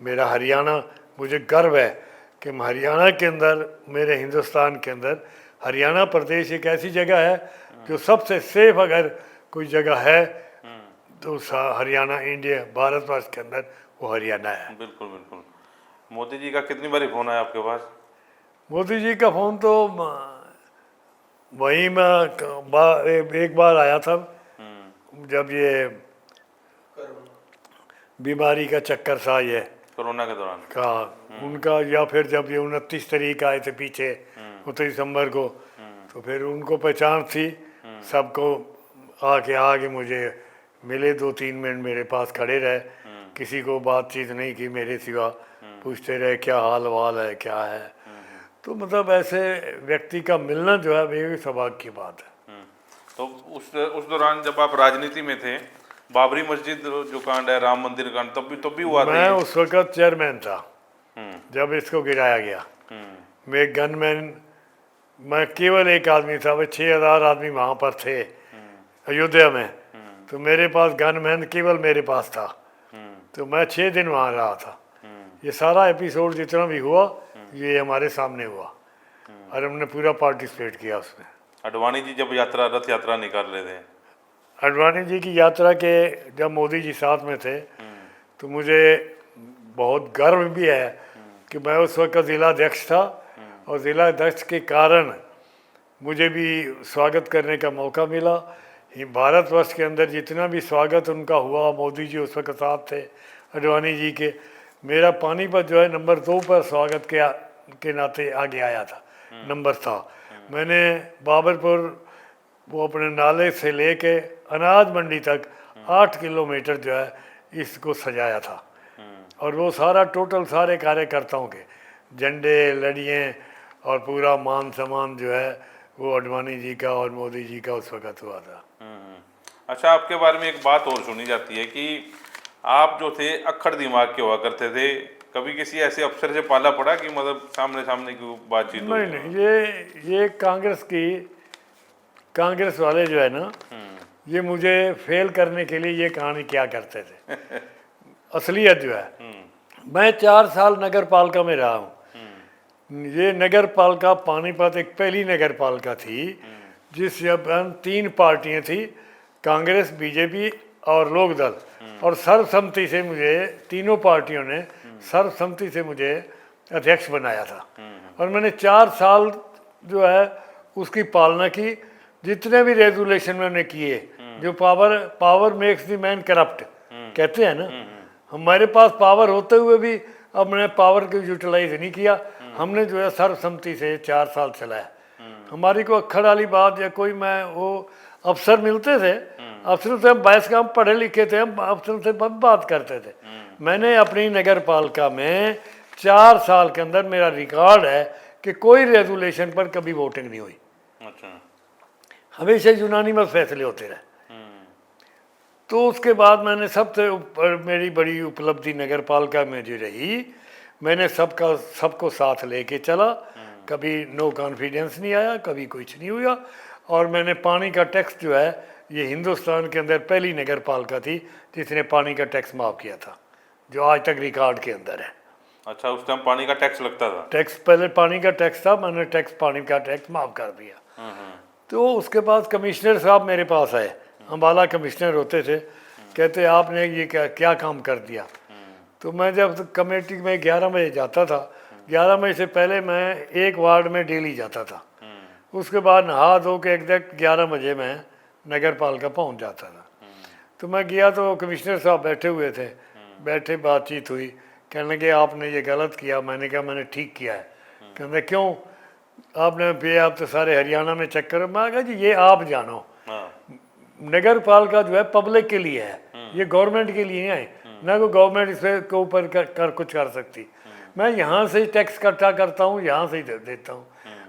S2: मेरा हरियाणा, मुझे गर्व है कि हरियाणा के अंदर, मेरे हिंदुस्तान के अंदर हरियाणा प्रदेश एक ऐसी जगह है जो सबसे सेफ अगर कोई जगह है तो हरियाणा, इंडिया, भारतवर्ष के अंदर वो हरियाणा है।
S1: बिल्कुल बिल्कुल। मोदी जी का कितनी बारी फोन आया आपके पास?
S2: मोदी जी का फ़ोन तो वहीं मैं एक बार आया था जब ये बीमारी का चक्कर था, ये
S1: कोरोना के दौरान
S2: का उनका, या फिर जब ये 29 तारीख आए थे पीछे 29 दिसंबर को, तो फिर उनको पहचान थी सबको। आगे मुझे मिले, 2-3 मिनट मेरे पास खड़े रहे, किसी को बातचीत नहीं की मेरे सिवा, पूछते रहे क्या हाल वाल है, क्या है। तो मतलब ऐसे व्यक्ति का मिलना जो है वे सौभाग्य की बात है।
S1: तो उस दौरान जब आप राजनीति में थे, बाबरी मस्जिद जो कांड है, राम मंदिर कांड, तब भी हुआ था?
S2: मैं उस वक्त चेयरमैन था जब इसको गिराया गया। मैं गनमैन, मैं केवल एक आदमी था, वे 6000 आदमी वहाँ पर थे अयोध्या में। तो मेरे पास गनमैन केवल मेरे पास था, तो मैं 6 दिन वहाँ रहा था। ये सारा एपिसोड जितना भी हुआ ये हमारे सामने हुआ और हमने पूरा पार्टिसिपेट किया उसमें।
S1: अडवाणी जी जब रथ यात्रा निकाल रहे थे,
S2: अडवाणी जी की यात्रा के जब मोदी जी साथ में थे, तो मुझे बहुत गर्व भी है कि मैं उस वक्त ज़िला अध्यक्ष था और ज़िला अध्यक्ष के कारण मुझे भी स्वागत करने का मौका मिला। भारतवर्ष के अंदर जितना भी स्वागत उनका हुआ, मोदी जी उस वक्त साथ थे अडवाणी जी के। मेरा पानीपत जो है नंबर 2 पर स्वागत के नाते आगे आया था, नंबर था। मैंने बाबरपुर वो अपने नाले से लेके अनाज मंडी तक 8 किलोमीटर जो है इसको सजाया था। और वो सारा टोटल सारे कार्यकर्ताओं के झंडे, लड़ियाँ और पूरा मान सम्मान जो है वो अडवाणी जी का और मोदी जी का उस वक्त हुआ था।
S1: अच्छा, आपके बारे में एक बात और सुनी जाती है कि आप जो थे अक्खड़ दिमाग के हुआ करते थे। कभी किसी ऐसे अफसर से पाला पड़ा कि मतलब सामने की बातचीत?
S2: नहीं, ये कांग्रेस वाले जो है ना, ये मुझे फेल करने के लिए ये कहानी क्या करते थे। असलियत जो है, मैं 4 साल नगर पालिका में रहा हूँ। ये नगर पालिका पानीपत एक पहली नगर पालिका थी जिस जब 3 पार्टियाँ थी, कांग्रेस, बीजेपी और लोकदल, और सर्वसम्मति से मुझे तीनों पार्टियों ने सर्वसम्मति से मुझे अध्यक्ष बनाया था। और मैंने 4 साल जो है उसकी पालना की। जितने भी रेजुलेशन मैंने किए, जो power makes the man corrupt कहते हैं ना, हमारे पास पावर होते हुए भी अब मैंने पावर को यूटिलाइज नहीं किया। हमने जो है सर्वसम्मति से 4 साल चलाया। हमारी कोई अक्खड़ वाली बात या कोई, मैं वो अफसर मिलते थे, अफसरों से हम बहस का, हम पढ़े लिखे थे, हम अफसरों से बात करते थे। मैंने अपनी नगर पालिका में 4 साल के अंदर मेरा रिकॉर्ड है कि कोई रेजोल्यूशन पर कभी वोटिंग नहीं हुई।
S1: अच्छा।
S2: हमेशा यूनानिमस फैसले होते रहे। तो उसके बाद मैंने सबसे ऊपर, मेरी बड़ी उपलब्धि नगर पालिका में जो रही, मैंने सबको साथ लेके चला। कभी नो कॉन्फिडेंस नहीं आया, कभी कुछ नहीं हुआ। और मैंने पानी का टैक्स जो है, ये हिंदुस्तान के अंदर पहली नगर पालिका थी जिसने पानी का टैक्स माफ़ किया था, जो आज तक रिकॉर्ड के अंदर है।
S1: अच्छा, उस टाइम पानी का टैक्स लगता था?
S2: टैक्स पहले पानी का टैक्स था, मैंने पानी का टैक्स माफ़ कर दिया। तो उसके बाद कमिश्नर साहब मेरे पास आए, अम्बाला कमिश्नर होते थे, कहते आपने ये क्या काम कर दिया। तो मैं जब कमेटी में 11 बजे जाता था, 11 बजे से पहले मैं एक वार्ड में डेली जाता था। उसके बाद नहा धो के एग्जैक्ट 11 बजे मैं नगर पालिका पहुँच जाता था। तो मैं गया तो कमिश्नर साहब बैठे हुए थे, बैठे बातचीत हुई, कहने लगे आपने ये गलत किया। मैंने कहा मैंने ठीक किया है। कहते क्यों आपने पे, आप तो सारे हरियाणा में चक्कर। मैं कहा जी ये आप जानो, नगर पालिका जो है पब्लिक के लिए है, ये गवर्नमेंट के लिए नहीं है। ना कोई गवर्नमेंट इस के ऊपर कुछ कर सकती। मैं यहाँ से टैक्स इकट्ठा करता हूँ, यहाँ से ही देता हूँ।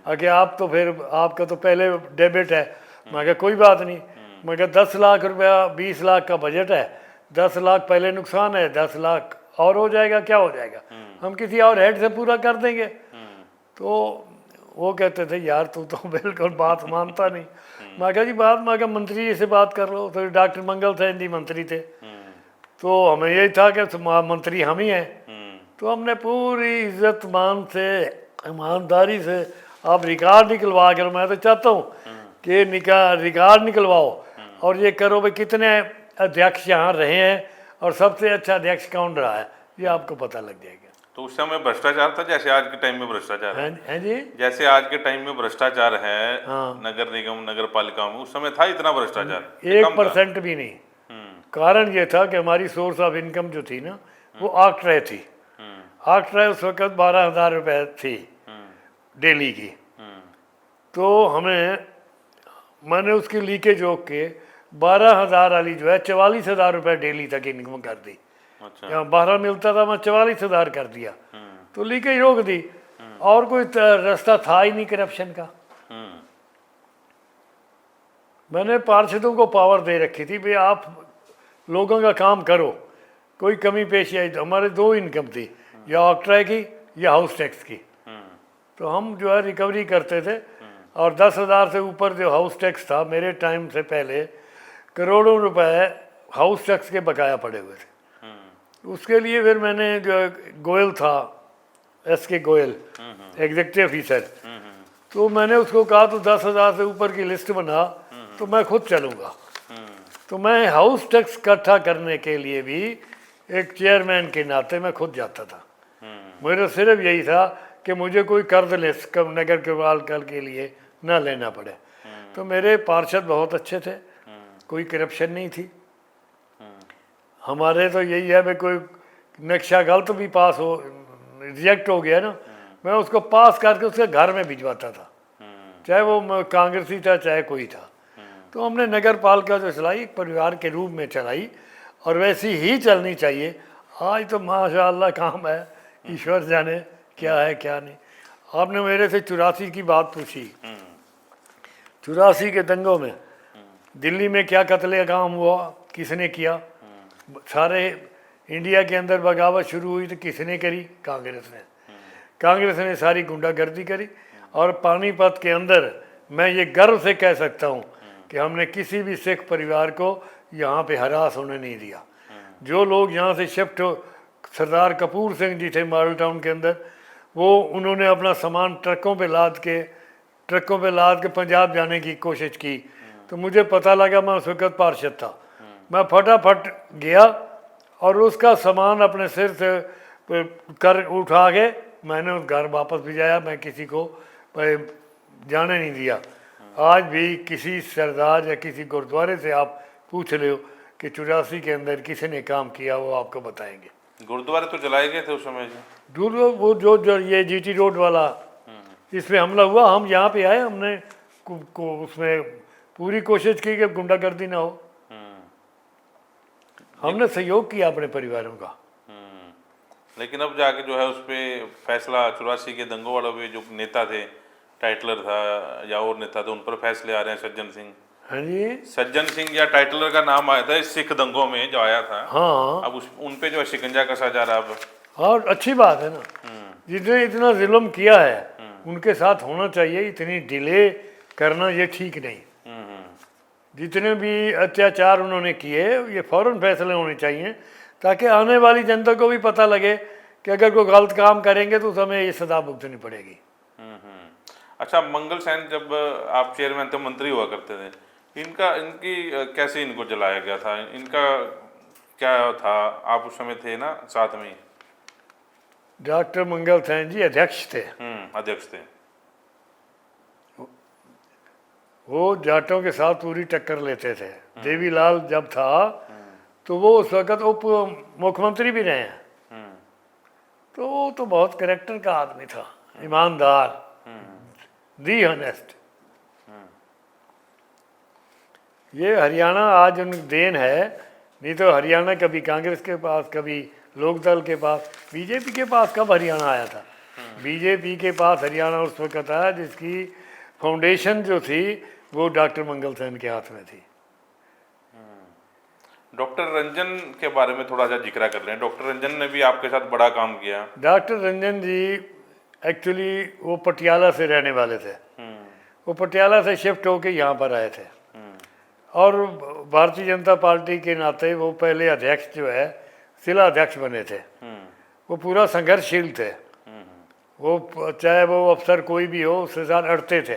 S2: आगे आप तो फिर आपका तो पहले डेबिट है। मैं कहा कोई बात नहीं। मैं कहा 10 लाख रुपया, 20 लाख का बजट है, 10 लाख पहले नुकसान है, 10 लाख और हो जाएगा, क्या हो जाएगा, हम किसी और हेड से पूरा कर देंगे। तो वो कहते थे यार तू तो बिल्कुल बात मानता नहीं। मैं कहा जी बात, मैं कहा मंत्री जी से बात कर लो। तो डॉक्टर मंगल थे, हिंदी मंत्री थे, तो हमें यही था कि मंत्री हम ही हैं। तो हमने पूरी इज्जत मान से, ईमानदारी से, आप रिकॉर्ड निकलवा कर, मैं तो चाहता हूँ कि रिकॉर्ड निकलवाओ और ये करो भाई कितने अध्यक्ष यहाँ रहे हैं और सबसे अच्छा अध्यक्ष कौन रहा है, ये आपको पता लग जाएगा।
S1: तो उस समय भ्रष्टाचार था जैसे आज के टाइम में भ्रष्टाचार
S2: है जी,
S1: जैसे आज के टाइम में भ्रष्टाचार है?
S2: हाँ।
S1: नगर निगम, नगर पालिका में उस समय था इतना भ्रष्टाचार?
S2: 1% भी नहीं। कारण ये था कि हमारी सोर्स ऑफ इनकम जो थी ना, वो आक्ट्रे थी। आक्ट्रे उस वक्त 12,000 रुपये थी डेली की। तो मैंने उसकी लीकेज रोक के 12,000 वाली जो है 44,000 रुपये डेली तक इनकम कर दी।
S1: अच्छा।
S2: यहाँ 12 मिलता था, मैं 44,000 कर दिया। तो लीकेज रोक दी, और कोई रास्ता था ही नहीं करप्शन का। मैंने पार्षदों को पावर दे रखी थी भाई आप लोगों का काम करो, कोई कमी पेशी आई तो हमारे 2 इनकम थी, या ऑक्ट्रा की या हाउस टैक्स की। तो हम जो है रिकवरी करते थे। और 10,000 से ऊपर जो हाउस टैक्स था, मेरे टाइम से पहले करोड़ों रुपए हाउस टैक्स के बकाया पड़े हुए थे। उसके लिए फिर मैंने जो गोयल था, SK गोयल, एग्जीक्यूटिव ऑफिसर, तो मैंने उसको कहा तो 10,000 से ऊपर की लिस्ट बना तो मैं खुद चलूँगा। तो मैं हाउस टैक्स इकट्ठा करने के लिए भी एक चेयरमैन के नाते मैं खुद जाता था। मेरा सिर्फ यही था कि मुझे कोई कर्ज नगर के पालिका के लिए ना लेना पड़े। तो मेरे पार्षद बहुत अच्छे थे, कोई करप्शन नहीं थी। हमारे तो यही है भाई कोई नक्शा गलत भी पास हो, रिजेक्ट हो गया ना, मैं उसको पास करके उसके घर में भिजवाता था, चाहे वो कांग्रेसी था चाहे कोई था। तो हमने नगर पालिका जो चलाई परिवार के रूप में चलाई, और वैसी ही चलनी चाहिए। आज तो माशाअल्लाह काम है, ईश्वर जाने क्या है क्या नहीं। आपने मेरे से 84 की बात पूछी। 84 के दंगों में दिल्ली में क्या कत्लेआम हुआ, किसने किया? सारे इंडिया के अंदर बगावत शुरू हुई तो किसने करी? कांग्रेस ने। कांग्रेस ने सारी गुंडागर्दी करी। और पानीपत के अंदर मैं ये गर्व से कह सकता हूँ कि हमने किसी भी सिख परिवार को यहाँ पे हरास होने नहीं दिया। जो लोग यहाँ से शिफ्ट हो, सरदार कपूर सिंह जी थे मॉडल टाउन के अंदर, वो उन्होंने अपना सामान ट्रकों पे लाद के पंजाब जाने की कोशिश की। तो मुझे पता लगा, मैं उस वक्त पार्षद था, मैं फटाफट गया और उसका सामान अपने सिर से कर उठा के मैंने उस घर वापस भिजाया। मैं किसी को जाने नहीं दिया। आज भी किसी सरदार या किसी गुरुद्वारे से आप पूछ ले कि 84 के अंदर किसी ने काम किया, वो आपको बताएंगे।
S1: गुरुद्वारे तो जलाए गए थे उस समय जी?
S2: वो जो ये जीटी रोड वाला इस पे हमला हुआ, हम यहाँ पे आए, हमने उसमें पूरी कोशिश की कि गुंडागर्दी ना हो। हमने सहयोग किया अपने परिवारों का।
S1: लेकिन अब जाके जो है उस पर फैसला 84 के दंगों वालों पे जो नेता थे, टाइटलर था या और नेता थे, उन पर फैसले आ रहे हैं। सज्जन सिंह,
S2: हाँ जी,
S1: सज्जन सिंह या टाइटलर का नाम आया था इस सिख दंगों में जो आया था।
S2: हाँ
S1: अब उन पे जो है शिकंजा कसा जा रहा है अब।
S2: हाँ, अच्छी बात है ना। जिसने इतना जुल्म किया है उनके साथ होना चाहिए, इतनी डिले करना ये ठीक नहीं। जितने भी अत्याचार उन्होंने किए ये फौरन फैसले होने चाहिए, ताकि आने वाली जनता को भी पता लगे कि अगर कोई गलत काम करेंगे तो हमें ये सजा भुगतनी पड़ेगी।
S1: अच्छा, मंगल सैन जब आप चेयरमैन थे, मंत्री हुआ करते थे, इनकी कैसे इनको जलाया गया था? इनका क्या था? आप उस समय थे ना साथ में?
S2: डॉक्टर मंगल सैन जी अध्यक्ष थे।
S1: अध्यक्ष थे।
S2: वो जाटों के साथ पूरी टक्कर लेते थे। देवीलाल जब था तो वो उस वक़्त उप मुख्यमंत्री भी रहे हैं। तो वो तो बहुत करेक्टर का आदमी था, ईमानदार, दी ऑनेस्ट। ये हरियाणा आज उन देन है, नहीं तो हरियाणा कभी कांग्रेस के पास, कभी लोकदल के पास, बीजेपी के पास कब हरियाणा आया था? बीजेपी के पास हरियाणा उस वक़्त आया जिसकी फाउंडेशन जो थी वो डॉक्टर मंगल सैन के हाथ में थी।
S1: डॉक्टर रंजन के बारे में थोड़ा सा जिक्र कर रहे हैं। डॉक्टर रंजन ने भी आपके साथ बड़ा काम किया।
S2: डॉक्टर रंजन जी एक्चुअली वो पटियाला से रहने वाले थे। वो पटियाला से शिफ्ट होके यहाँ पर आए थे और भारतीय जनता पार्टी के नाते वो पहले अध्यक्ष जो है जिला अध्यक्ष बने थे। वो पूरा संघर्षशील थे। वो चाहे वो अफसर कोई भी हो उसके साथ अड़ते थे,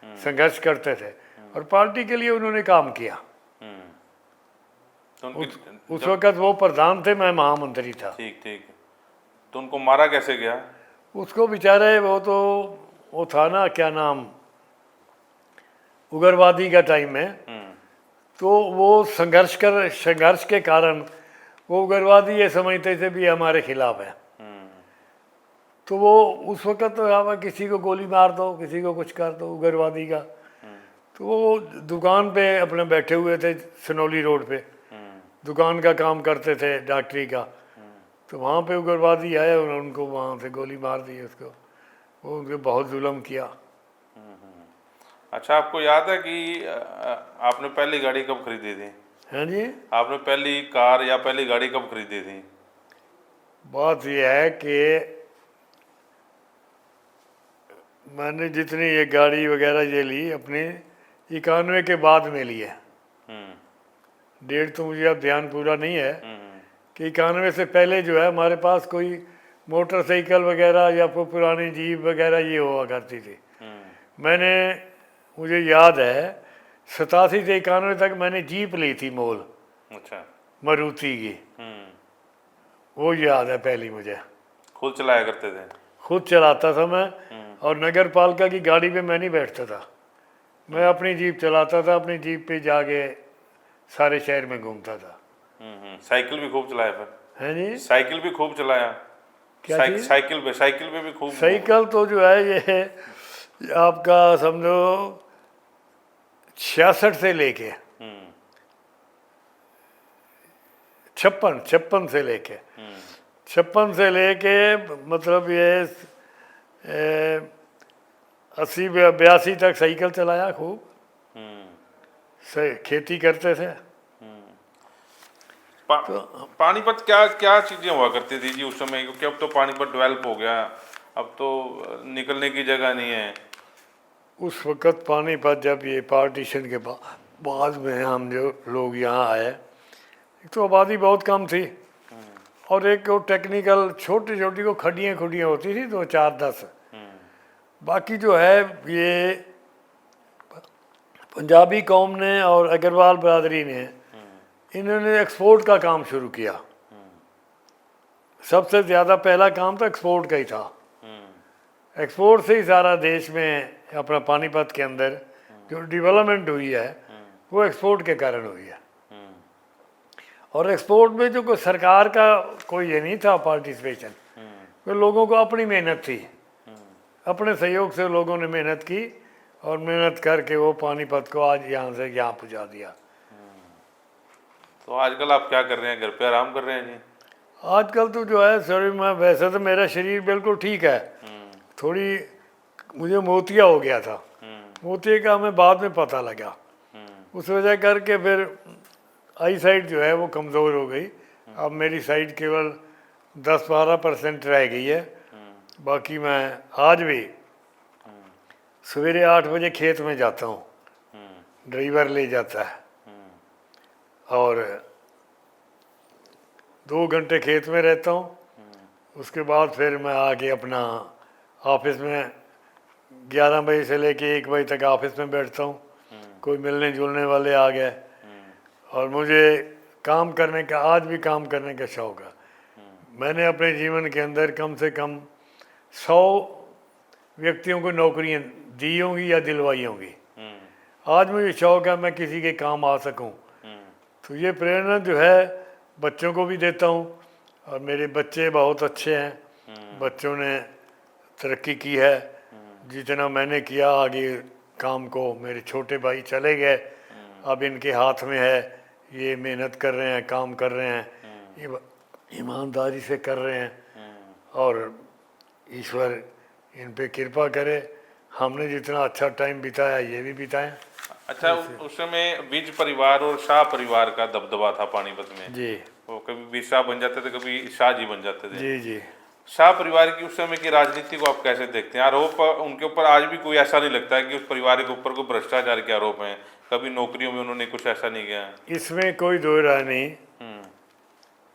S2: संघर्ष करते थे और पार्टी के लिए उन्होंने काम किया।
S1: तो
S2: उस वक़्त वो प्रधान थे, मैं महामंत्री था।
S1: ठीक ठीक। तो उनको मारा कैसे गया?
S2: उसको बेचारे वो था ना, क्या नाम, उग्रवादी का टाइम में, तो वो संघर्ष के कारण वो उग्रवादी ये समझते थे भी हमारे खिलाफ है। तो वो उस वक़्त तो किसी को गोली मार दो, किसी को कुछ कर दो, उग्रवादी का। तो वो दुकान पे अपने बैठे हुए थे सनौली रोड पे, दुकान का काम करते थे डॉक्टरी का। तो वहाँ पे उग्रवादी आए और उनको वहाँ से गोली मार दी उसको। वो उनको बहुत जुल्म किया।
S1: अच्छा, आपको याद है कि आपने पहली गाड़ी कब खरीदी थी?
S2: हाँ जी,
S1: आपने पहली कार या पहली गाड़ी कब खरीदी थी?
S2: बात यह है कि मैंने जितनी ये गाड़ी वगैरह ये ली अपने 91 के बाद में ली है। डेट तो मुझे अब ध्यान पूरा नहीं है कि 91 से पहले जो है हमारे पास कोई मोटरसाइकिल वगैरह या कोई पुरानी जीप वगैरह ये हुआ करती थी। मुझे याद है 87 से 91 तक मैंने जीप ली थी मोल।
S1: अच्छा।
S2: मारुति की। वो याद है पहली मुझे।
S1: खुद चलाया करते थे?
S2: खुद चलाता था मैं, और नगर पालिका की गाड़ी पे मैं नहीं बैठता था, मैं अपनी जीप चलाता था। अपनी जीप पे जाके सारे शहर में घूमता था।
S1: साइकिल भी खूब चलाया फिर?
S2: है जी,
S1: साइकिल भी खूब चलाया?
S2: क्या चीज़?
S1: साइकिल पे भी खूब?
S2: साइकिल तो जो है ये आपका समझो 66 से लेके 56 से लेके मतलब ये 80-82 तक साइकिल चलाया खूब। खेती करते थे।
S1: पानीपत क्या चीजें हुआ करती थी जी उस समय? क्योंकि अब तो पानीपत डेवलप हो गया, अब तो निकलने की जगह नहीं है।
S2: उस वक़्त पानीपत जब ये पार्टीशन के बाद में हम जो लोग यहाँ आए, एक तो आबादी बहुत कम थी और एक वो टेक्निकल छोटी छोटी को खड्डियाँ खुडियाँ होती थी 2, 4, 10। बाकी जो है ये पंजाबी कौम ने और अग्रवाल बरादरी ने इन्होंने एक्सपोर्ट का काम शुरू किया। सबसे ज़्यादा पहला काम तो एक्सपोर्ट का ही था। एक्सपोर्ट से ही सारा देश में अपना पानीपत के अंदर जो डेवलपमेंट हुई है वो एक्सपोर्ट के कारण हुई है। और एक्सपोर्ट में जो कोई सरकार का कोई ये नहीं था पार्टिसिपेशन, वो लोगों को अपनी मेहनत थी, अपने सहयोग से लोगों ने मेहनत की और मेहनत करके वो पानीपत को आज यहाँ से यहाँ पहुँचा दिया।
S1: तो आजकल आप क्या कर रहे हैं, घर पे आराम कर रहे हैं जी?
S2: आजकल तो जो है शरीर में, वैसे तो मेरा शरीर बिल्कुल ठीक है, थोड़ी मुझे मोतिया हो गया था, मोतिया का हमें बाद में पता लगा, उस वजह करके फिर आई साइड जो है वो कमज़ोर हो गई। अब मेरी साइड केवल 10-12% रह गई है। बाकी मैं आज भी सवेरे 8 बजे खेत में जाता हूँ, ड्राइवर ले जाता है और 2 घंटे खेत में रहता हूँ। उसके बाद फिर मैं आके अपना ऑफिस में 11 बजे से लेके 1 बजे तक ऑफिस में बैठता हूँ। कोई मिलने जुलने वाले आ गए और मुझे काम करने का, आज भी काम करने का शौक़ है। मैंने अपने जीवन के अंदर कम से कम 100 व्यक्तियों को नौकरियाँ दी होंगी या दिलवाई होंगी। आज मुझे शौक़ है मैं किसी के काम आ सकूं। तो ये प्रेरणा जो है बच्चों को भी देता हूँ और मेरे बच्चे बहुत अच्छे हैं, बच्चों ने तरक्की की है जितना मैंने किया। आगे काम को मेरे छोटे भाई चले गए, अब इनके हाथ में है, ये मेहनत कर रहे हैं, काम कर रहे हैं, ये ईमानदारी से कर रहे हैं और ईश्वर इन पे कृपा करे। हमने जितना अच्छा टाइम बिताया ये भी बिताएं।
S1: अच्छा, उस समय बीज परिवार और शाह परिवार का दबदबा था पानीपत में
S2: जी।
S1: वो कभी बीज शाह बन जाते थे, कभी शाह जी बन जाते थे।
S2: जी जी।
S1: शाह परिवार की उस समय की राजनीति को आप कैसे देखते हैं? आरोप उनके ऊपर आज भी कोई ऐसा नहीं लगता है कि उस परिवार के ऊपर कोई भ्रष्टाचार के आरोप हैं, कभी नौकरियों में उन्होंने कुछ ऐसा नहीं किया?
S2: इसमें कोई दो राय नहीं।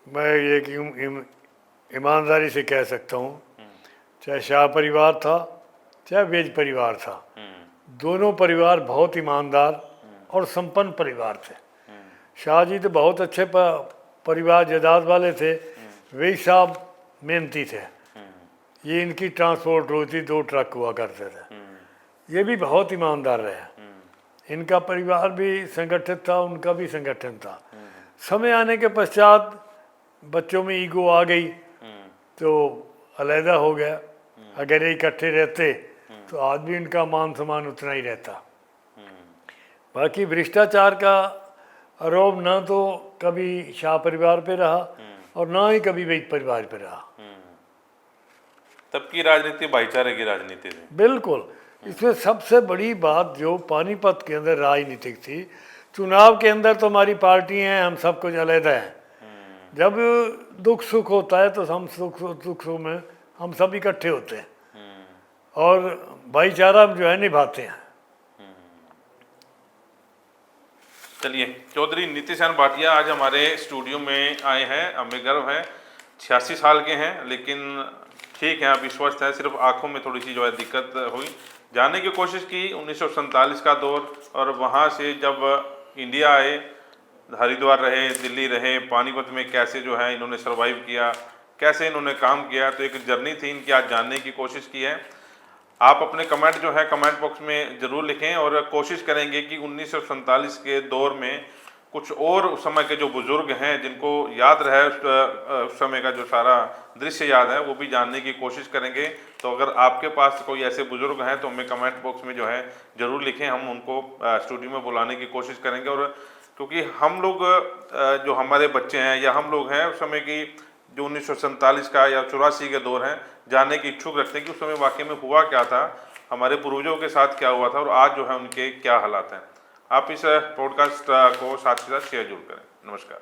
S2: मैं ये कि ईमानदारी से कह सकता हूँ, चाहे शाह परिवार था चाहे वेज परिवार था, दोनों परिवार बहुत ईमानदार और संपन्न परिवार थे। शाह जी तो बहुत अच्छे परिवार जायदाद वाले थे, वेज साहब मेहनती थे। ये इनकी ट्रांसपोर्ट होती, 2 ट्रक हुआ करते थे। ये भी बहुत ईमानदार रहे। इनका परिवार भी संगठित था, उनका भी संगठन था। समय आने के पश्चात बच्चों में ईगो आ गई तो अलहदा हो गया। अगर ये इकट्ठे रहते तो आज भी इनका मान सम्मान उतना ही रहता। बाकी भ्रष्टाचार का आरोप ना तो कभी शाह परिवार पे रहा और ना ही कभी वेद परिवार पे रहा।
S1: तब की राजनीति भाईचारे की राजनीति थी।
S2: बिल्कुल। इसमें सबसे बड़ी बात जो पानीपत के अंदर राजनीतिक थी, चुनाव के अंदर तो हमारी पार्टी हैं, हम सब कुछ अलहदा हैं। जब दुख सुख होता है तो हम सुख सुख में हम सब इकट्ठे होते हैं और भाईचारा जो है निभाते हैं।
S1: चलिए, चौधरी नीतिशान भाटिया आज हमारे स्टूडियो में आए हैं, हमें गर्व है। 86 साल के हैं, लेकिन ठीक है, अभी स्वस्थ है। सिर्फ आंखों में थोड़ी सी जो है दिक्कत हुई। जानने की कोशिश की 1947 का दौर, और वहाँ से जब इंडिया आए, हरिद्वार रहे, दिल्ली रहे, पानीपत में कैसे जो है इन्होंने सरवाइव किया, कैसे इन्होंने काम किया। तो एक जर्नी थी इनकी, आज जानने की कोशिश की है। आप अपने कमेंट जो है कमेंट बॉक्स में ज़रूर लिखें और कोशिश करेंगे कि 1947 के दौर में कुछ और उस समय के जो बुज़ुर्ग हैं जिनको याद रहे उस समय का जो सारा दृश्य याद है, वो भी जानने की कोशिश करेंगे। तो अगर आपके पास कोई ऐसे बुज़ुर्ग हैं तो हमें कमेंट बॉक्स में जो है ज़रूर लिखें, हम उनको स्टूडियो में बुलाने की कोशिश करेंगे। और क्योंकि हम लोग जो हमारे बच्चे हैं या हम लोग हैं उस समय की जो 1947 का या 84 के दौर हैं, जानने की इच्छुक रखते हैं कि उस समय वाकई में हुआ क्या था, हमारे पूर्वजों के साथ क्या हुआ था और आज जो है उनके क्या हालात हैं। आप इस पॉडकास्ट को साथ के साथ शेयर जरूर करें। नमस्कार।